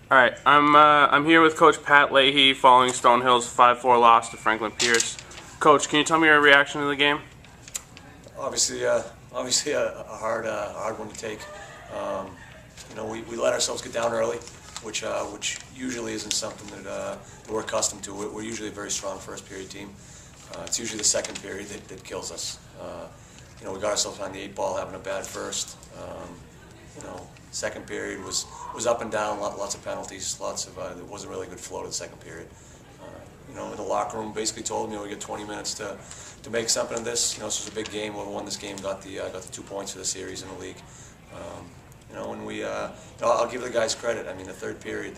All right, I'm here with Coach Pat Leahy following Stonehill's 5-4 loss to Franklin Pierce. Coach, can you tell me your reaction to the game? Obviously, a hard one to take. We let ourselves get down early, which usually isn't something that we're accustomed to. We're usually a very strong first period team. It's usually the second period that kills us. We got ourselves on the 8 ball, having a bad first. Second period was up and down, lots of penalties, there wasn't really a good flow to the second period. In the locker room, basically told me we get 20 minutes to make something of this. This was a big game. Whoever won this game got the 2 points for the series in the league. I'll give the guys credit. I mean, the third period,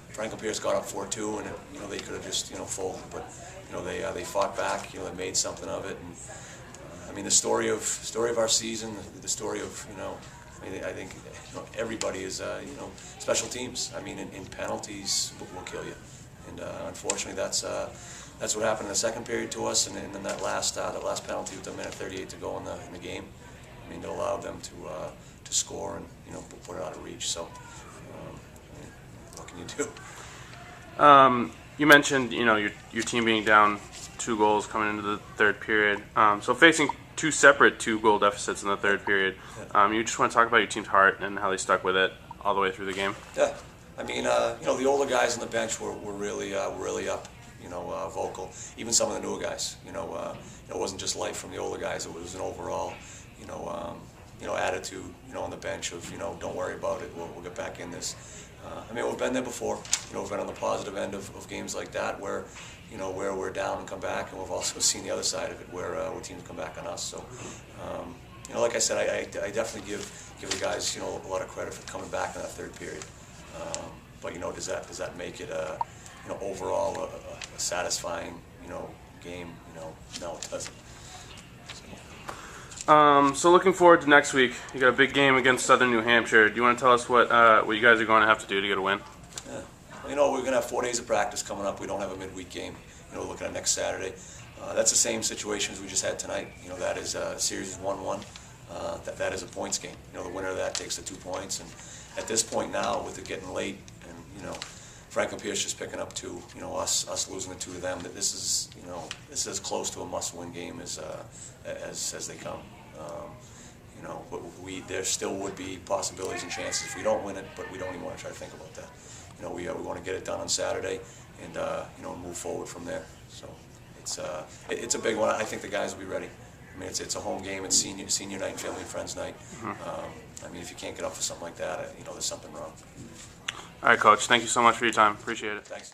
Franklin Pierce got up 4-2, and they could have just folded, but they fought back. They made something of it. And the story of our season, the story of I think everybody is special teams. In penalties will kill you, and unfortunately that's what happened in the second period to us, and then that last penalty with a minute 38 to go in the game. It allowed them to score and put it out of reach. So what can you do? You mentioned your team being down 2 goals coming into the third period. So facing 2 separate 2-goal deficits in the third period. You just want to talk about your team's heart and how they stuck with it all the way through the game. Yeah, the older guys on the bench were really up, vocal. Even some of the newer guys. It wasn't just life from the older guys. It was an overall, attitude, on the bench of, don't worry about it. We'll get back in this. We've been there before. We've been on the positive end of games like that where we're down and come back, and we've also seen the other side of it where teams come back on us. So, like I said, I definitely give the guys a lot of credit for coming back in that third period. But does that make it overall a satisfying game? No, it doesn't. So looking forward to next week. You got a big game against Southern New Hampshire. Do you want to tell us what you guys are going to have to do to get a win? Yeah. We're going to have 4 days of practice coming up. We don't have a midweek game. Looking at next Saturday. That's the same situation as we just had tonight. That is series is 1-1. That is a points game. The winner of that takes the 2 points. And at this point now, with it getting late, and Franklin Pierce just picking up 2, us losing the 2 to them, that this is as close to a must-win game as they come. But there still would be possibilities and chances if we don't win it, but we don't even want to try to think about that. We want to get it done on Saturday and move forward from there. So it's a big one. I think the guys will be ready. It's a home game. It's senior night, family and friends night. If you can't get up for something like that, there's something wrong. All right, Coach. Thank you so much for your time. Appreciate it. Thanks.